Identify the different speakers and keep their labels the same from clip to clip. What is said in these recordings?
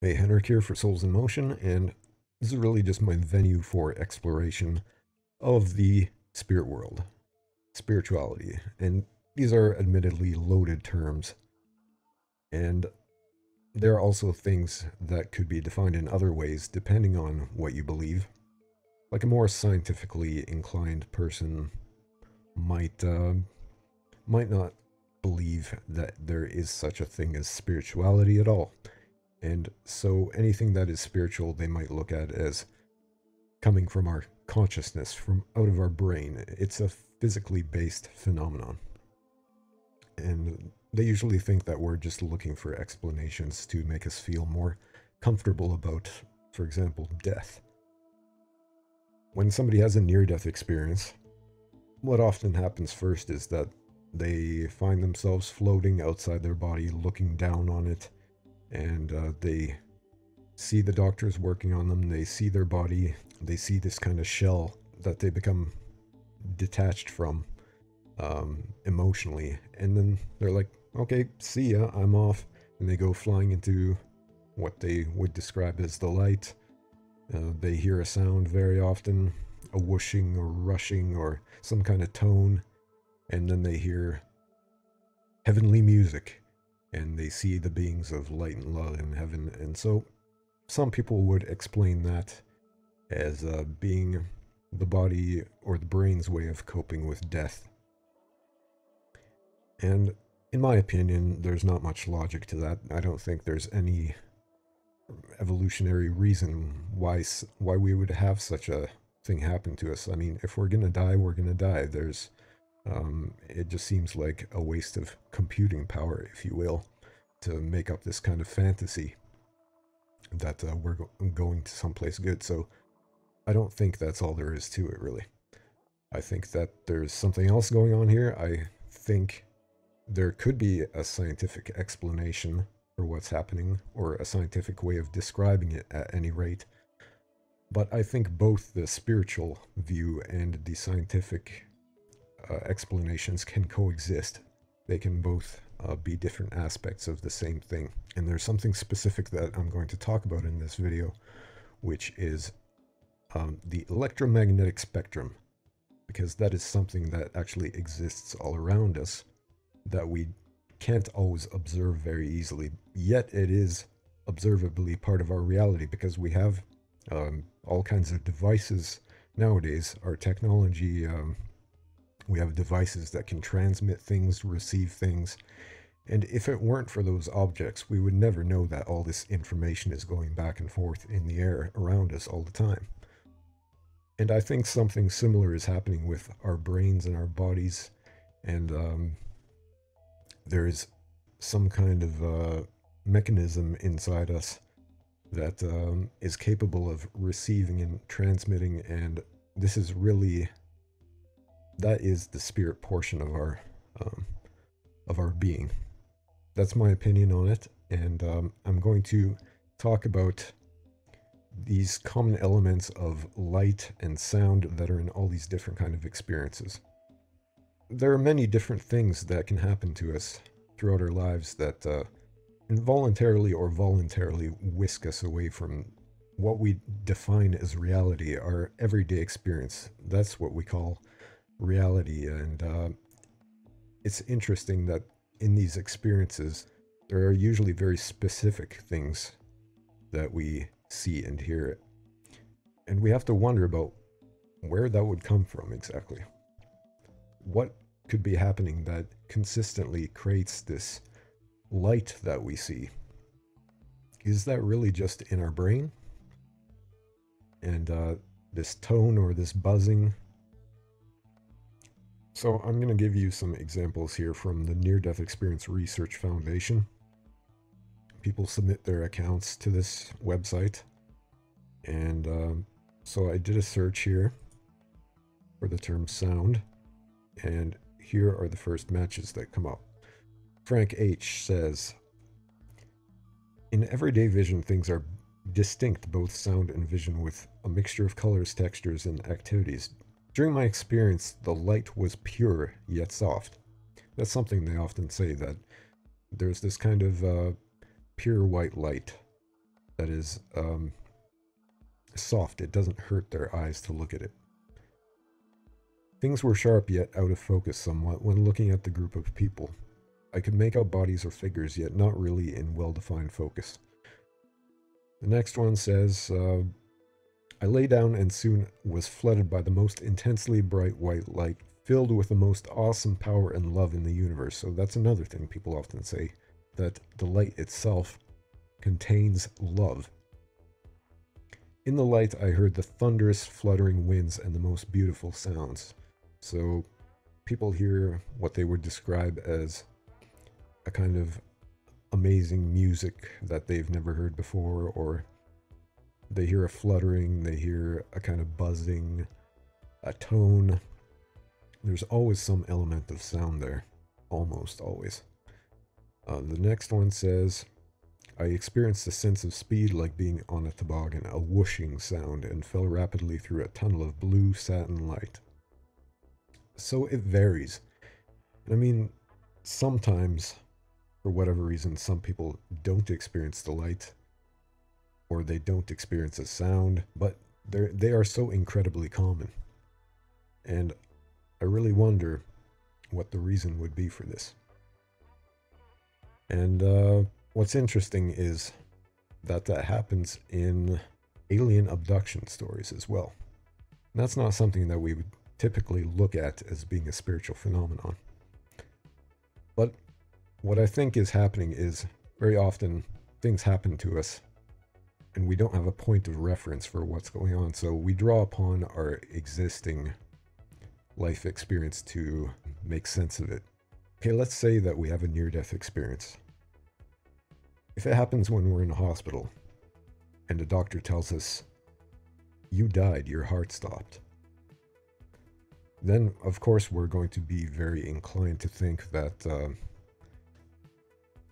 Speaker 1: Hey, Henrik here for Souls in Motion, and this is really just my venue for exploration of the spirit world, spirituality. And these are admittedly loaded terms, and there are also things that could be defined in other ways depending on what you believe. Like a more scientifically inclined person might might not believe that there is such a thing as spirituality at all. And so anything that is spiritual, they might look at as coming from our consciousness, from out of our brain. It's a physically based phenomenon. And they usually think that we're just looking for explanations to make us feel more comfortable about, for example, death. When somebody has a near death experience, what often happens first is that they find themselves floating outside their body, looking down on it, and they see the doctors working on them, they see their body, they see this kind of shell that they become detached from emotionally, and then they're like, okay, see ya, I'm off, and they go flying into what they would describe as the light. They hear a sound very often, a whooshing or rushing or some kind of tone, and then they hear heavenly music, and they see the beings of light and love in heaven. And so some people would explain that as being the body or the brain's way of coping with death. And in my opinion, there's not much logic to that. I don't think there's any evolutionary reason why we would have such a thing happen to us. I mean, if we're gonna die, we're gonna die. It just seems like a waste of computing power, if you will, to make up this kind of fantasy that we're going to someplace good. So I don't think that's all there is to it, really. I think that there's something else going on here. I think there could be a scientific explanation for what's happening, or a scientific way of describing it at any rate. But I think both the spiritual view and the scientific explanations can coexist. They can both be different aspects of the same thing. And there's something specific that I'm going to talk about in this video, which is the electromagnetic spectrum, because that is something that actually exists all around us that we can't always observe very easily, yet it is observably part of our reality because we have all kinds of devices nowadays. Our technology, we have devices that can transmit things, receive things, and if it weren't for those objects, we would never know that all this information is going back and forth in the air around us all the time. And I think something similar is happening with our brains and our bodies, and there is some kind of mechanism inside us that is capable of receiving and transmitting, and this is really, that is the spirit portion of our being. That's my opinion on it, and I'm going to talk about these common elements of light and sound that are in all these different kind of experiences. There are many different things that can happen to us throughout our lives that involuntarily or voluntarily whisk us away from what we define as reality, our everyday experience. That's what we call reality. And it's interesting that in these experiences, there are usually very specific things that we see and hear. And we have to wonder about where that would come from exactly. What could be happening that consistently creates this light that we see? Is that really just in our brain? And this tone or this buzzing? So I'm going to give you some examples here from the Near Death Experience Research Foundation. People submit their accounts to this website, and so I did a search here for the term sound, and here are the first matches that come up. Frank H. says, in everyday vision, things are distinct, both sound and vision, with a mixture of colors, textures, and activities. During my experience, the light was pure yet soft. That's something they often say, that there's this kind of pure white light that is soft. It doesn't hurt their eyes to look at it. Things were sharp yet out of focus somewhat when looking at the group of people. I could make out bodies or figures, yet not really in well-defined focus. The next one says, I lay down and soon was flooded by the most intensely bright white light, filled with the most awesome power and love in the universe. So that's another thing people often say, that the light itself contains love. In the light, I heard the thunderous, fluttering winds and the most beautiful sounds. So people hear what they would describe as a kind of amazing music that they've never heard before, or they hear a fluttering, they hear a kind of buzzing, a tone. There's always some element of sound there, almost always. The next one says, I experienced a sense of speed like being on a toboggan, a whooshing sound, and fell rapidly through a tunnel of blue satin light. So it varies. I mean, sometimes, for whatever reason, some people don't experience the light, or they don't experience a sound, but they are so incredibly common. And I really wonder what the reason would be for this. And what's interesting is that happens in alien abduction stories as well. And that's not something that we would typically look at as being a spiritual phenomenon. But what I think is happening is very often things happen to us and we don't have a point of reference for what's going on. So we draw upon our existing life experience to make sense of it. Okay, let's say that we have a near-death experience. If it happens when we're in a hospital and the doctor tells us, you died, your heart stopped, then of course we're going to be very inclined to think that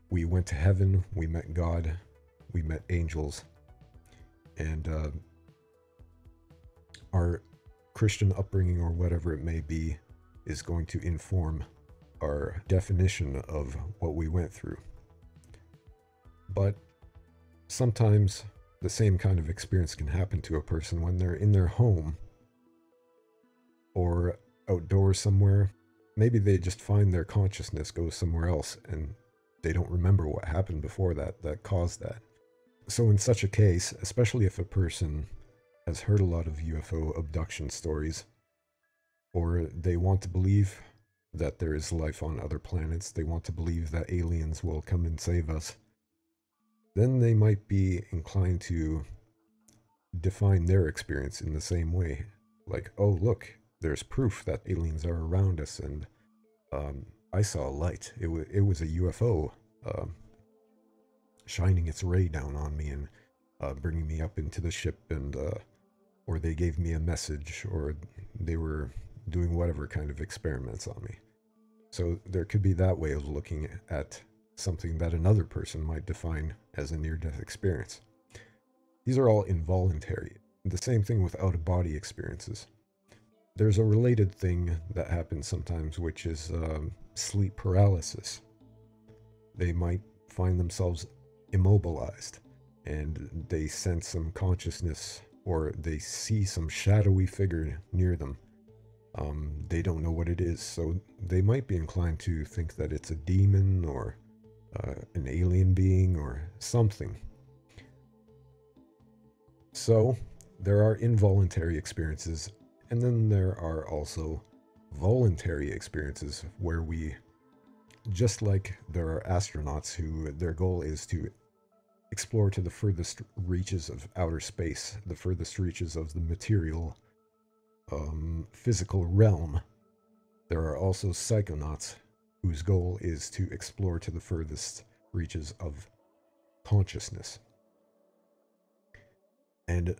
Speaker 1: we went to heaven, we met God, we met angels, and our Christian upbringing or whatever it may be is going to inform our definition of what we went through. But sometimes the same kind of experience can happen to a person when they're in their home or outdoors somewhere. Maybe they just find their consciousness goes somewhere else and they don't remember what happened before that caused that. So in such a case, especially if a person has heard a lot of UFO abduction stories, or they want to believe that there is life on other planets, they want to believe that aliens will come and save us, then they might be inclined to define their experience in the same way. Like, oh, look, there's proof that aliens are around us, and I saw a light. It was a UFO shining its ray down on me and bringing me up into the ship, and or they gave me a message, or they were doing whatever kind of experiments on me. So there could be that way of looking at something that another person might define as a near-death experience. These are all involuntary. The same thing with out-of-body experiences. There's a related thing that happens sometimes, which is sleep paralysis. They might find themselves immobilized, and they sense some consciousness, or they see some shadowy figure near them. They don't know what it is, so they might be inclined to think that it's a demon, or an alien being, or something. So there are involuntary experiences, and then there are also voluntary experiences where we, just like there are astronauts who their goal is to explore to the furthest reaches of outer space, the furthest reaches of the material, physical realm, there are also psychonauts whose goal is to explore to the furthest reaches of consciousness. And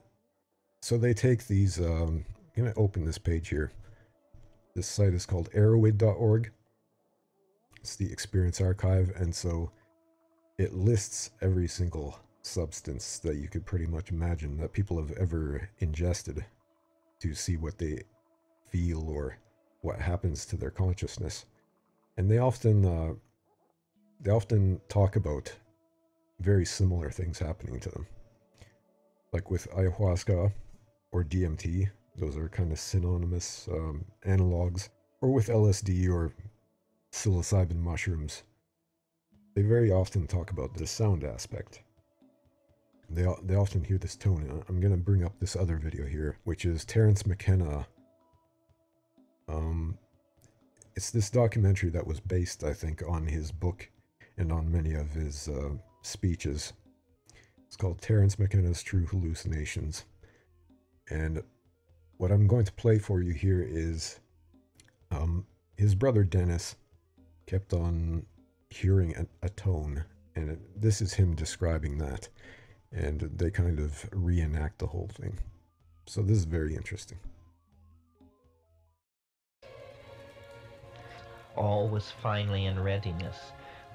Speaker 1: so they take these, I'm going to open this page here. This site is called arrowid.org. It's the Experience Archive, and so it lists every single substance that you could pretty much imagine that people have ever ingested to see what they feel or what happens to their consciousness. And they often talk about very similar things happening to them. like with ayahuasca or DMT. Those are kind of synonymous analogs. Or with LSD or psilocybin mushrooms. They very often talk about the sound aspect. They often hear this tone. I'm going to bring up this other video here, which is Terence McKenna. It's this documentary that was based, I think, on his book and on many of his speeches. It's called Terence McKenna's True Hallucinations. And what I'm going to play for you here is his brother Dennis kept on hearing a tone, and this is him describing that, and they kind of reenact the whole thing. So this is very interesting.
Speaker 2: All was finally in readiness.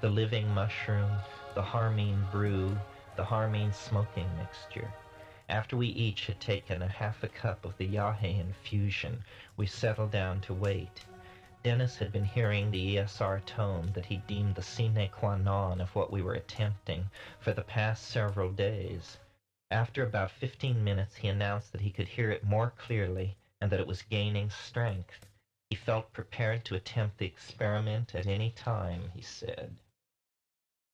Speaker 2: The living mushroom, the harmine brew, the harmine smoking mixture. After we each had taken a half a cup of the yahe infusion, we settled down to wait. Dennis had been hearing the ESR tone that he deemed the sine qua non of what we were attempting for the past several days. After about 15 minutes, he announced that he could hear it more clearly and that it was gaining strength. He felt prepared to attempt the experiment at any time, he said.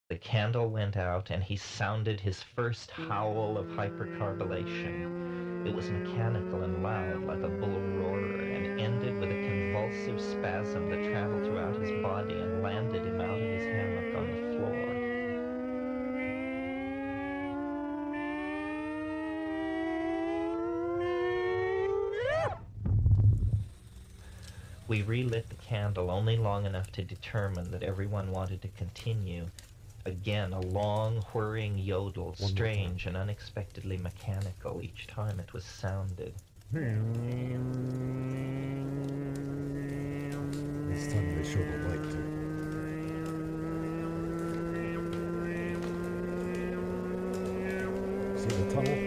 Speaker 2: The candle went out and he sounded his first howl of hypercarbylation. It was mechanical and loud like a bull roarer and ended with a convulsive spasm that traveled throughout his body and landed him out of his hammock on the floor. We relit the candle only long enough to determine that everyone wanted to continue. Again, a long, whirring yodel, strange and unexpectedly mechanical each time it was sounded.
Speaker 1: This time they show the light too. See the tunnel?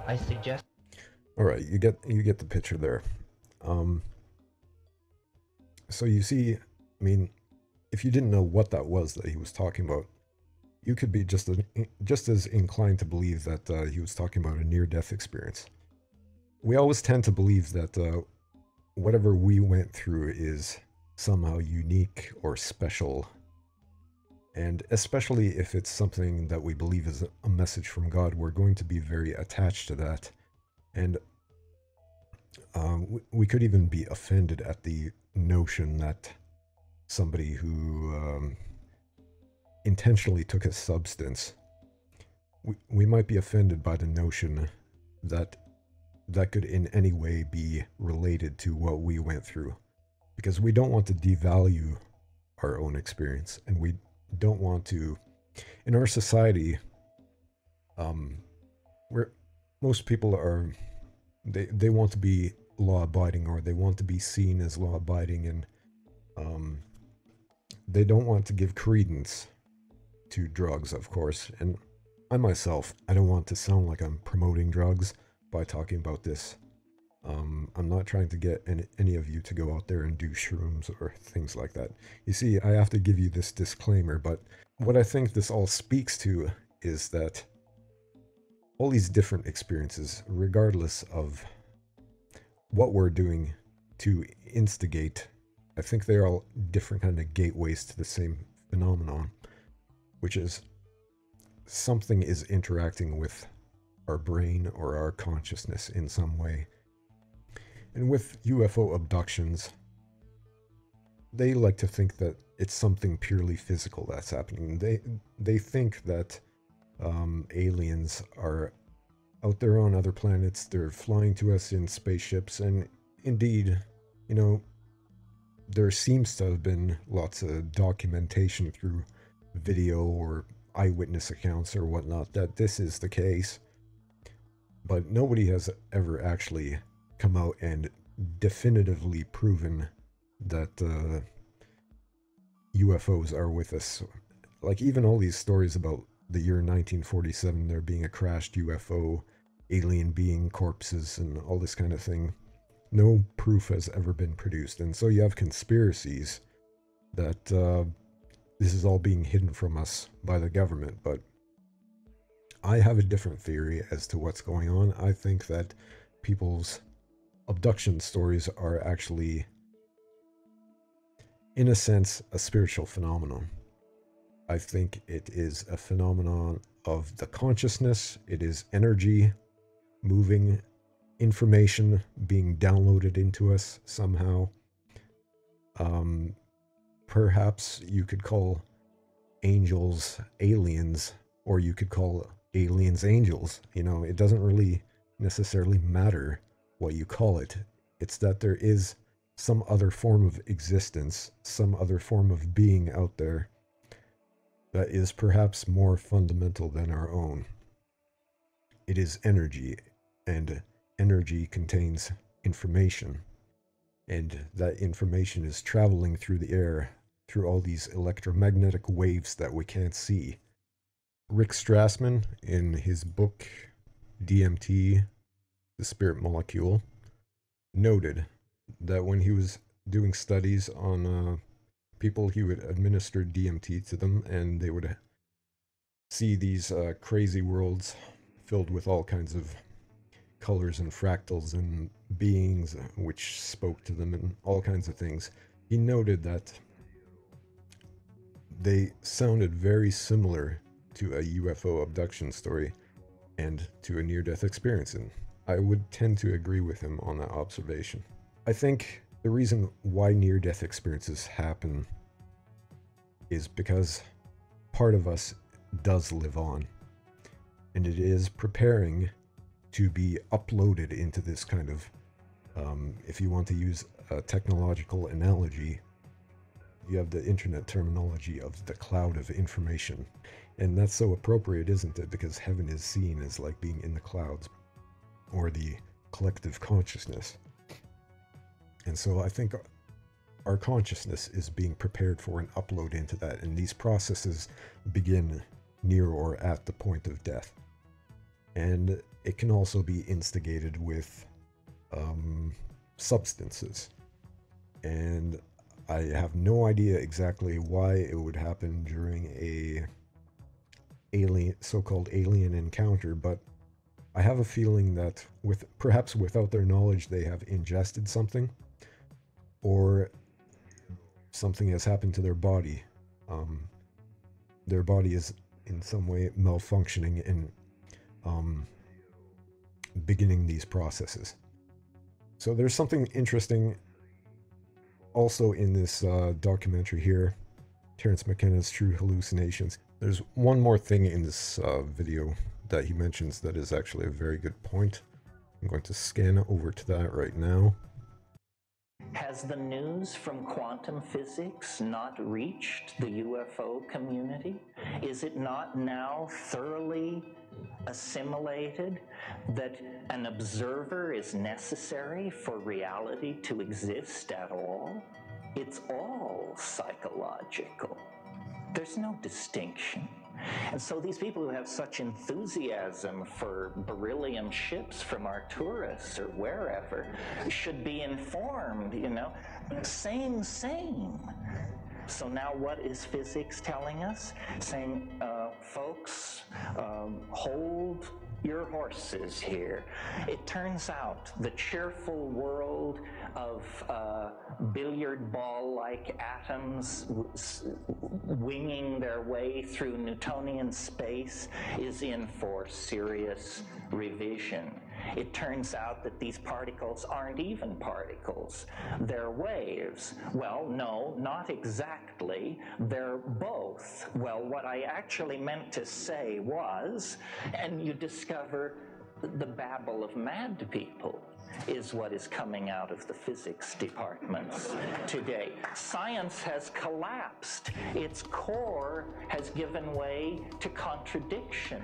Speaker 2: I suggest.
Speaker 1: All right, you get the picture there. So you see, I mean, if you didn't know what that was that he was talking about, you could be just as inclined to believe that he was talking about a near-death experience. We always tend to believe that whatever we went through is somehow unique or special. And especially if it's something that we believe is a message from God, we're going to be very attached to that. And we could even be offended at the notion that somebody who intentionally took a substance, we might be offended by the notion that that could in any way be related to what we went through. Because we don't want to devalue our own experience, and we don't want to, in our society, where most people are, they want to be law-abiding, or they want to be seen as law-abiding, and they don't want to give credence to drugs, of course. And I myself, I don't want to sound like I'm promoting drugs by talking about this. I'm not trying to get any of you to go out there and do shrooms or things like that. You see, I have to give you this disclaimer, but what I think this all speaks to is that all these different experiences, regardless of what we're doing to instigate, I think they're all different kind of gateways to the same phenomenon, which is something is interacting with our brain or our consciousness in some way. And with UFO abductions, they like to think that it's something purely physical that's happening. They think that aliens are out there on other planets. They're flying to us in spaceships, and indeed, you know, there seems to have been lots of documentation through video or eyewitness accounts or whatnot that this is the case. But nobody has ever actually come out and definitively proven that UFOs are with us. Like, even all these stories about the year 1947, there being a crashed UFO, alien being corpses and all this kind of thing. No proof has ever been produced. And so you have conspiracies that this is all being hidden from us by the government. But I have a different theory as to what's going on. I think that people's abduction stories are actually, in a sense, a spiritual phenomenon. I think it is a phenomenon of the consciousness. It is energy moving, information being downloaded into us somehow. Perhaps you could call angels aliens, or you could call aliens angels. You know, it doesn't really necessarily matter what you call it. It's that there is some other form of existence, some other form of being out there that is perhaps more fundamental than our own. It is energy, and energy contains information, and that information is traveling through the air through all these electromagnetic waves that we can't see. Rick Strassman, in his book DMT, The Spirit Molecule, noted that when he was doing studies on people, he would administer DMT to them, and they would see these crazy worlds filled with all kinds of colors and fractals and beings which spoke to them and all kinds of things. He noted that they sounded very similar to a UFO abduction story and to a near-death experience, and I would tend to agree with him on that observation. I think the reason why near-death experiences happen is because part of us does live on, and it is preparing to be uploaded into this kind of, if you want to use a technological analogy, you have the internet terminology of the cloud of information. And that's so appropriate, isn't it? Because heaven is seen as like being in the clouds, or the collective consciousness. And so I think our consciousness is being prepared for an upload into that, and these processes begin near or at the point of death. And it can also be instigated with substances. And I have no idea exactly why it would happen during a so-called alien encounter, but I have a feeling that perhaps without their knowledge, they have ingested something, or something has happened to their body. Their body is in some way malfunctioning and beginning these processes. So there's something interesting also in this documentary here, Terence McKenna's True Hallucinations. There's one more thing in this video that he mentions that is actually a very good point. I'm going to scan over to that right now.
Speaker 3: Has the news from quantum physics not reached the UFO community? Is it not now thoroughly assimilated that an observer is necessary for reality to exist at all? It's all psychological. There's no distinction. And so these people who have such enthusiasm for beryllium ships from Arcturus or wherever should be informed, you know, same. So now what is physics telling us? Saying, folks, hold your horses here. It turns out the cheerful world of billiard ball-like atoms winging their way through Newtonian space is in for serious revision. It turns out that these particles aren't even particles. They're waves. Well, no, not exactly. They're both. Well, what I actually meant to say was, and you discover the babble of mad people is what is coming out of the physics departments today. Science has collapsed. Its core has given way to contradiction.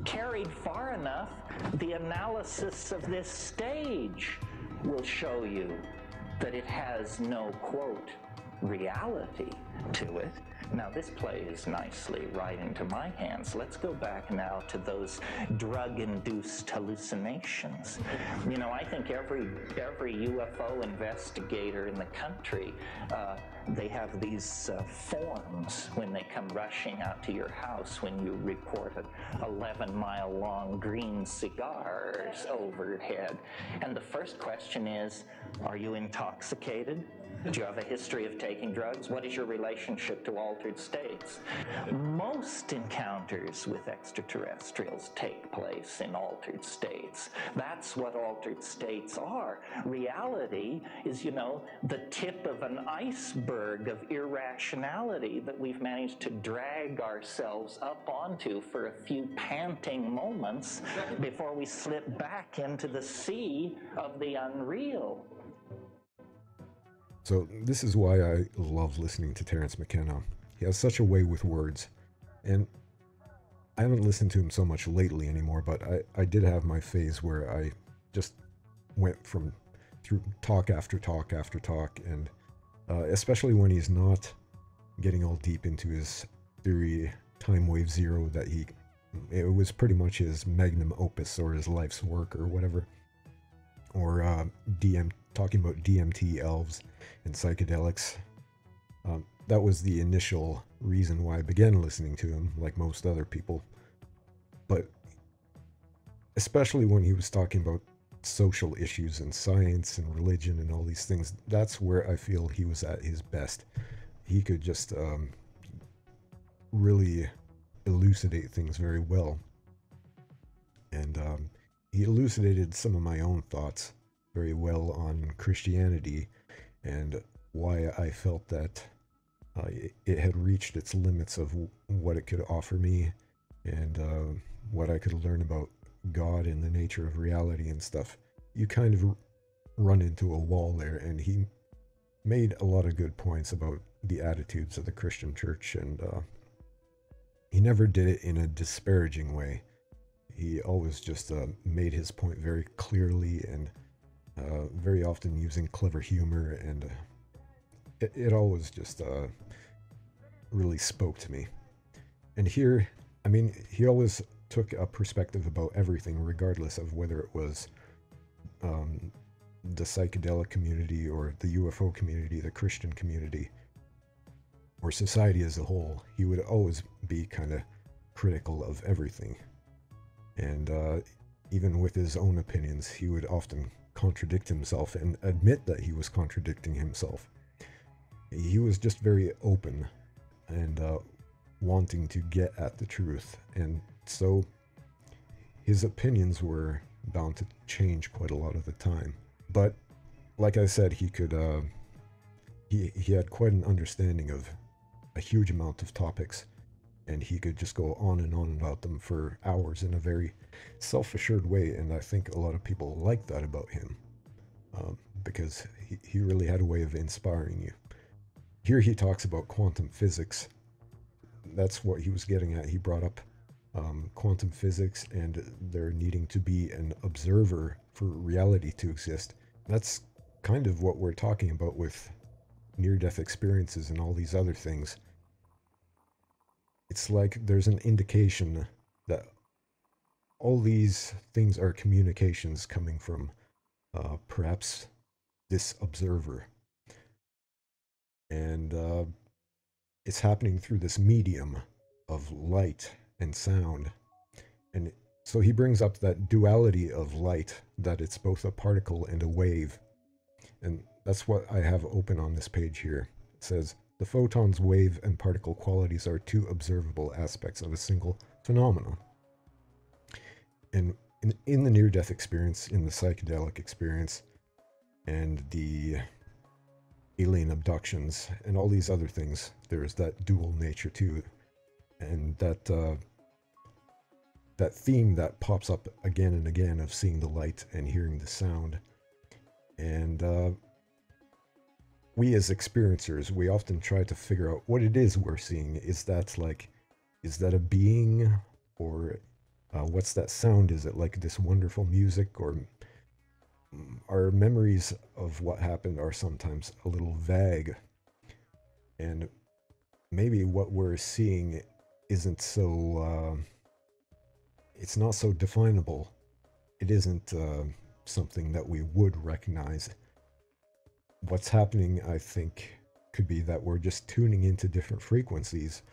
Speaker 3: Carried far enough, the analysis of this stage will show you that it has no, quote, reality to it. Now this plays nicely right into my hands. Let's go back now to those drug-induced hallucinations. You know, I think every UFO investigator in the country, they have these forms when they come rushing out to your house when you report an 11-mile-long green cigars overhead. And the first question is, are you intoxicated? Do you have a history of taking drugs? What is your relationship to altered states? Most encounters with extraterrestrials take place in altered states. That's what altered states are. Reality is, you know, the tip of an iceberg of irrationality that we've managed to drag ourselves up onto for a few panting moments before we slip back into the sea of the unreal.
Speaker 1: So this is why I love listening to Terence McKenna. He has such a way with words. And I haven't listened to him so much lately anymore, but I did have my phase where I just went through talk after talk after talk, and especially when he's not getting all deep into his theory, Time Wave Zero, it was pretty much his magnum opus or his life's work or whatever. Or talking about DMT elves and psychedelics. That was the initial reason why I began listening to him, like most other people. But especially when he was talking about social issues and science and religion and all these things, that's where I feel he was at his best. He could just really elucidate things very well. And he elucidated some of my own thoughts very well on Christianity and why I felt that it had reached its limits of what it could offer me, and what I could learn about God and the nature of reality and stuff. You kind of run into a wall there, and he made a lot of good points about the attitudes of the Christian church, and he never did it in a disparaging way. He always just made his point very clearly, and very often using clever humor, and it always just really spoke to me. And here, I mean, he always took a perspective about everything, regardless of whether it was the psychedelic community or the UFO community, the Christian community, or society as a whole. He would always be kind of critical of everything. And even with his own opinions, he would often contradict himself and admit that he was contradicting himself. He was just very open and wanting to get at the truth, and so his opinions were bound to change quite a lot of the time. But like I said, he could he had quite an understanding of a huge amount of topics, and he could just go on and on about them for hours in a very self-assured way, and I think a lot of people like that about him, because he really had a way of inspiring you. Here he talks about quantum physics. That's what he was getting at. He brought up quantum physics and there needing to be an observer for reality to exist. That's kind of what we're talking about with near-death experiences and all these other things. It's like there's an indication that all these things are communications coming from perhaps this observer. And it's happening through this medium of light and sound. And so he brings up that duality of light, that it's both a particle and a wave. And that's what I have open on this page here. It says, the photon's wave and particle qualities are two observable aspects of a single phenomenon. And in the near-death experience, in the psychedelic experience, and the alien abductions, and all these other things, there's that dual nature too. And that theme that pops up again and again of seeing the light and hearing the sound. And we as experiencers, we often try to figure out what it is we're seeing. Is that a being, or what's that sound? Is it like this wonderful music? Or our memories of what happened are sometimes a little vague. And maybe what we're seeing isn't so, it's not so definable. It isn't something that we would recognize. What's happening, I think, could be that we're just tuning into different frequencies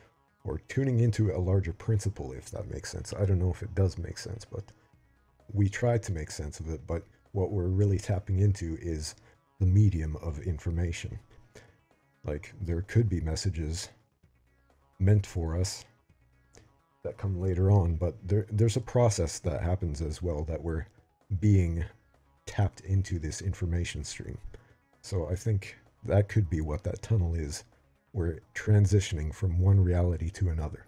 Speaker 1: or tuning into a larger principle, if that makes sense. I don't know if it does make sense, but we try to make sense of it. But what we're really tapping into is the medium of information. Like, there could be messages meant for us that come later on, but there's a process that happens as well, that we're being tapped into this information stream. So I think that could be what that tunnel is. We're transitioning from one reality to another.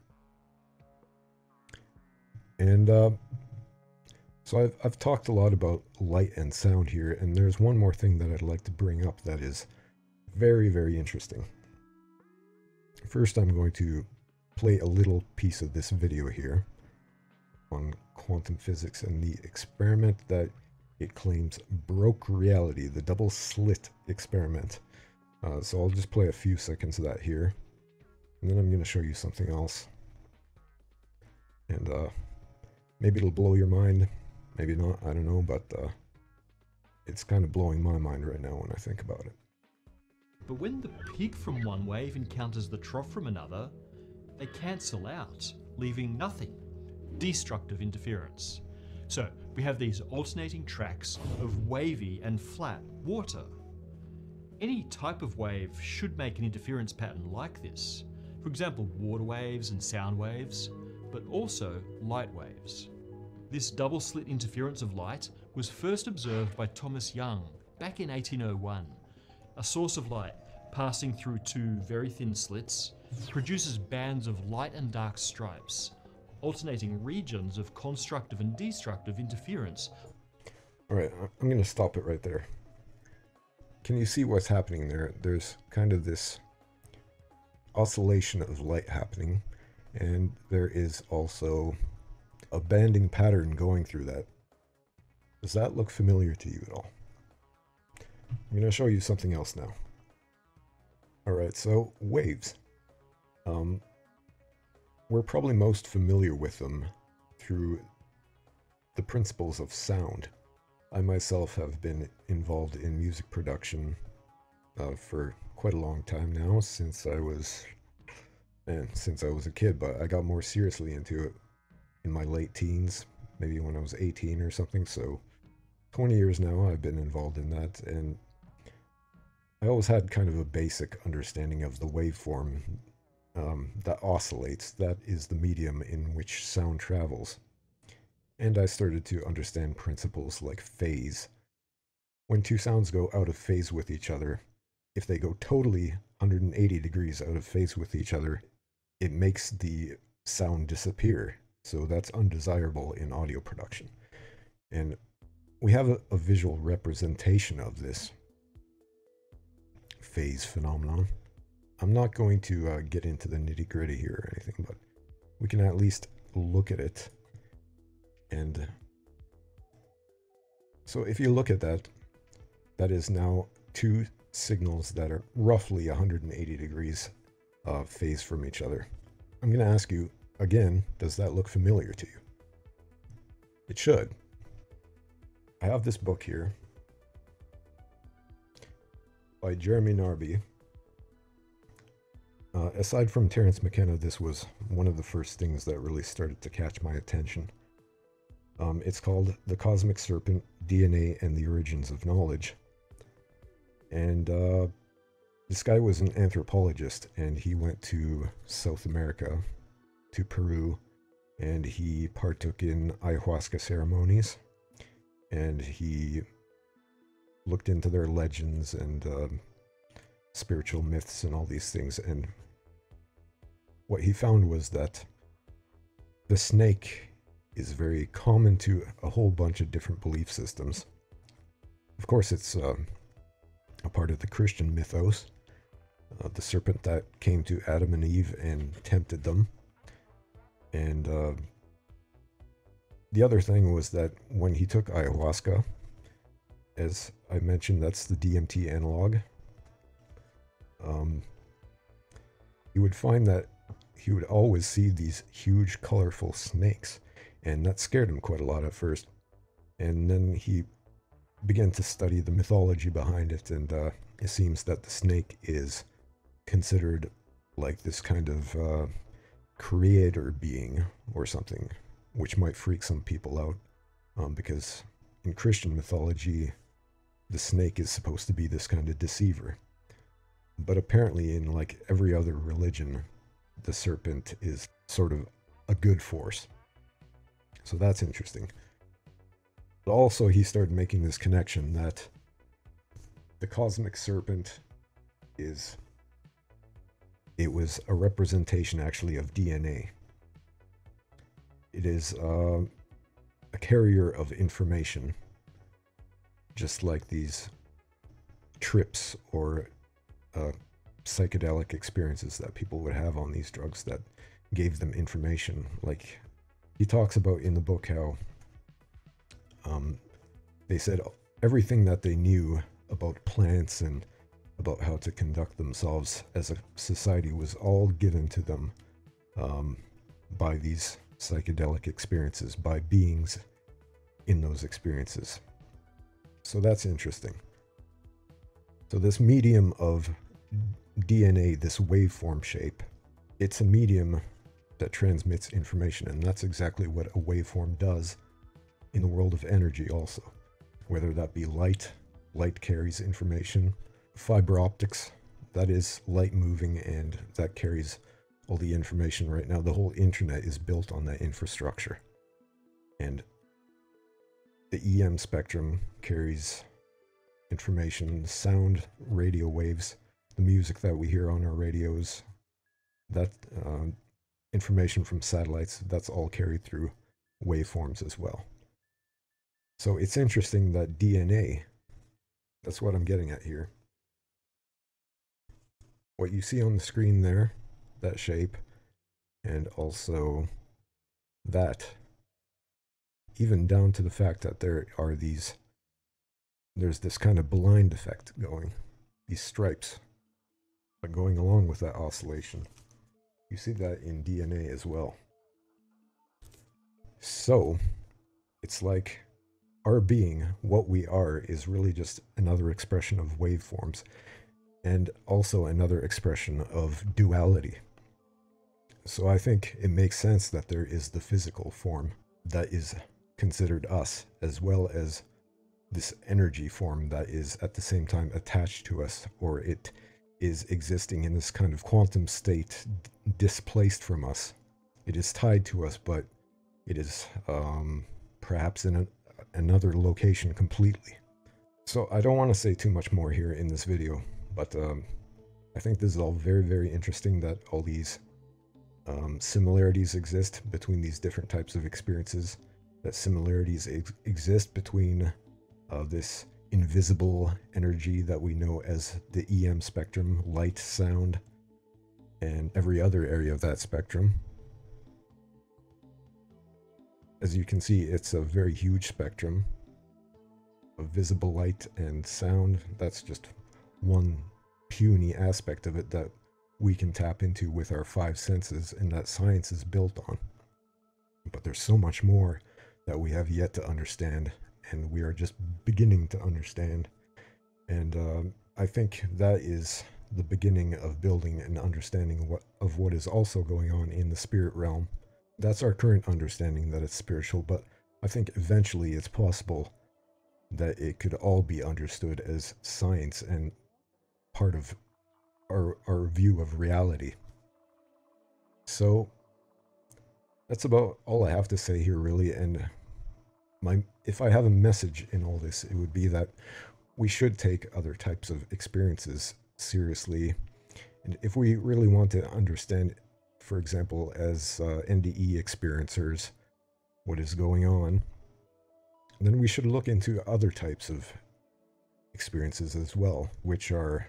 Speaker 1: And so I've talked a lot about light and sound here, and there's one more thing that I'd like to bring up that is very, very interesting. First, I'm going to play a little piece of this video here on quantum physics and the experiment that it claims broke reality, the double slit experiment. So I'll just play a few seconds of that here, and then I'm going to show you something else. And maybe it'll blow your mind, maybe not, I don't know, but it's kind of blowing my mind right now when I think about it.
Speaker 4: But when the peak from one wave encounters the trough from another, they cancel out, leaving nothing. Destructive interference. So we have these alternating tracks of wavy and flat water. Any type of wave should make an interference pattern like this. For example, water waves and sound waves, but also light waves. This double slit interference of light was first observed by Thomas Young back in 1801. A source of light passing through two very thin slits produces bands of light and dark stripes, alternating regions of constructive and destructive interference.
Speaker 1: All right, I'm going to stop it right there. Can you see what's happening there? There's kind of this oscillation of light happening, and there is also a banding pattern going through that. Does that look familiar to you at all? I'm going to show you something else now. All right, so waves. We're probably most familiar with them through the principles of sound. I myself have been involved in music production for quite a long time now, since I was a kid, but I got more seriously into it in my late teens, maybe when I was 18 or something. So 20 years now I've been involved in that, and I always had kind of a basic understanding of the waveform that oscillates. That is the medium in which sound travels. And I started to understand principles like phase. When two sounds go out of phase with each other, if they go totally 180 degrees out of phase with each other, it makes the sound disappear. So that's undesirable in audio production. And we have a visual representation of this phase phenomenon. I'm not going to get into the nitty-gritty here or anything, but we can at least look at it. And so if you look at that, that is now two signals that are roughly 180 degrees phase from each other. I'm going to ask you again, does that look familiar to you? It should. I have this book here by Jeremy Narby. Aside from Terence McKenna, this was one of the first things that really started to catch my attention. It's called The Cosmic Serpent, DNA and the Origins of Knowledge. And this guy was an anthropologist, and he went to South America, to Peru, and he partook in ayahuasca ceremonies, and he looked into their legends and spiritual myths and all these things. And what he found was that the snake is very common to a whole bunch of different belief systems. Of course, it's a part of the Christian mythos, the serpent that came to Adam and Eve and tempted them. And the other thing was that when he took ayahuasca, as I mentioned, that's the DMT analog. he would find that he would always see these huge, colorful snakes, and that scared him quite a lot at first. And then he began to study the mythology behind it, and it seems that the snake is considered like this kind of creator being or something, which might freak some people out, because in Christian mythology, the snake is supposed to be this kind of deceiver. But apparently in like every other religion, the serpent is sort of a good force. So that's interesting. But also he started making this connection that the cosmic serpent it was a representation actually of DNA. It is a carrier of information, just like these trips or psychedelic experiences that people would have on these drugs that gave them information. Like he talks about in the book how they said everything that they knew about plants and about how to conduct themselves as a society was all given to them by these psychedelic experiences, by beings in those experiences. So that's interesting. So this medium of DNA, this waveform shape, it's a medium that transmits information, and that's exactly what a waveform does in the world of energy also. Whether that be light carries information. Fiber optics, that is light moving, and that carries all the information. Right now the whole internet is built on that infrastructure, and the EM spectrum carries information, sound, radio waves, the music that we hear on our radios, that information from satellites, that's all carried through waveforms as well. So it's interesting that DNA, that's what I'm getting at here. What you see on the screen there, that shape, and also that, even down to the fact that there's this kind of blind effect going, these stripes going along with that oscillation. You see that in DNA as well. So it's like our being, what we are, is really just another expression of waveforms, and also another expression of duality. So I think it makes sense that there is the physical form that is considered us, as well as this energy form that is at the same time attached to us, or it is existing in this kind of quantum state, displaced from us. It is tied to us, but it is perhaps in another location completely. So I don't want to say too much more here in this video, but I think this is all very, very interesting, that all these similarities exist between these different types of experiences, that similarities exist between this invisible energy that we know as the EM spectrum, light, sound, and every other area of that spectrum. As you can see, it's a very huge spectrum of visible light and sound. That's just one puny aspect of it that we can tap into with our five senses, and that science is built on. But there's so much more that we have yet to understand, and we are just beginning to understand. And I think that is the beginning of building an understanding of what is also going on in the spirit realm. That's our current understanding, that it's spiritual, but I think eventually it's possible that it could all be understood as science and part of our view of reality. So that's about all I have to say here, really. And if I have a message in all this, it would be that we should take other types of experiences seriously. And if we really want to understand, for example, as NDE experiencers, what is going on, then we should look into other types of experiences as well, which are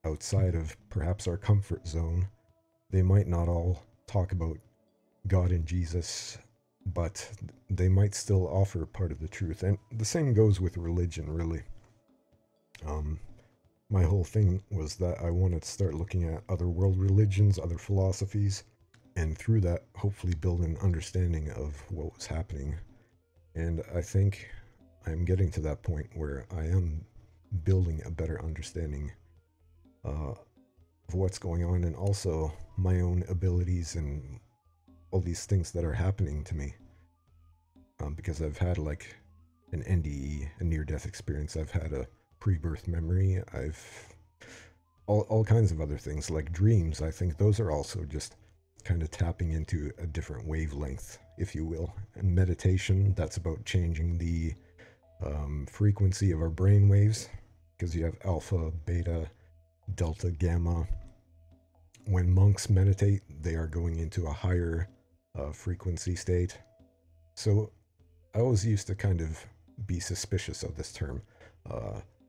Speaker 1: outside of perhaps our comfort zone. They might not all talk about God and Jesus, but they might still offer part of the truth. And the same goes with religion, really. my whole thing was that I wanted to start looking at other world religions, other philosophies, and through that, hopefully build an understanding of what was happening. And I think I'm getting to that point where I am building a better understanding of what's going on, and also my own abilities and all these things that are happening to me. Because I've had like an NDE, a near-death experience. I've had a pre-birth memory. I've all kinds of other things like dreams. I think those are also just kind of tapping into a different wavelength, if you will. And meditation, that's about changing the frequency of our brain waves, because you have alpha, beta, delta, gamma. When monks meditate, they are going into a higher frequency state. So I always used to kind of be suspicious of this term,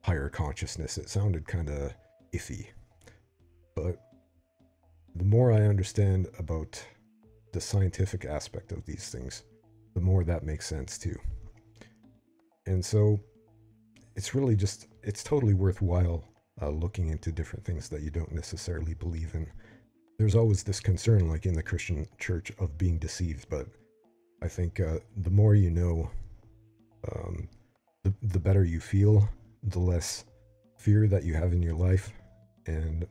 Speaker 1: higher consciousness. It sounded kind of iffy. But the more I understand about the scientific aspect of these things, the more that makes sense too. And so it's really just, it's totally worthwhile looking into different things that you don't necessarily believe in. There's always this concern, like in the Christian church, of being deceived, but I think the more you know, the better you feel, the less fear that you have in your life, and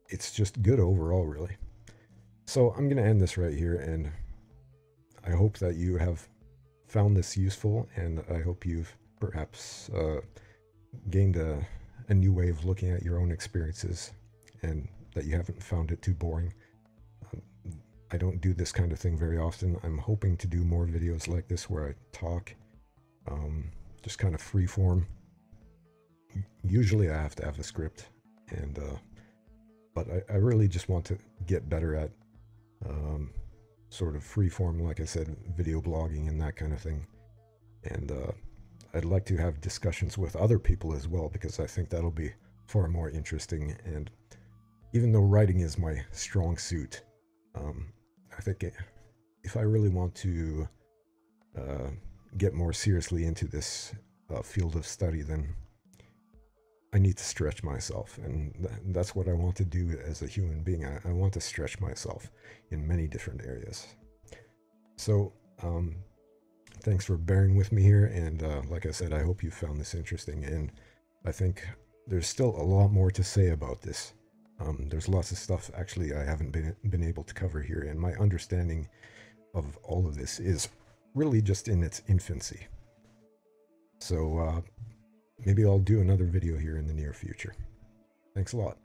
Speaker 1: it's just good overall, really. So I'm going to end this right here, and I hope that you have found this useful, and I hope you've perhaps gained a new way of looking at your own experiences, and that you haven't found it too boring. I don't do this kind of thing very often. I'm hoping to do more videos like this where I talk, just kind of free form. Usually I have to have a script, and but I really just want to get better at sort of free form, like I said, video blogging and that kind of thing. And I'd like to have discussions with other people as well, because I think that'll be far more interesting. And even though writing is my strong suit, I think if I really want to get more seriously into this field of study, then I need to stretch myself, and that's what I want to do as a human being. I want to stretch myself in many different areas. So thanks for bearing with me here, and like I said, I hope you found this interesting, and I think there's still a lot more to say about this. There's lots of stuff actually I haven't been able to cover here, and my understanding of all of this is really just in its infancy. So maybe I'll do another video here in the near future. Thanks a lot.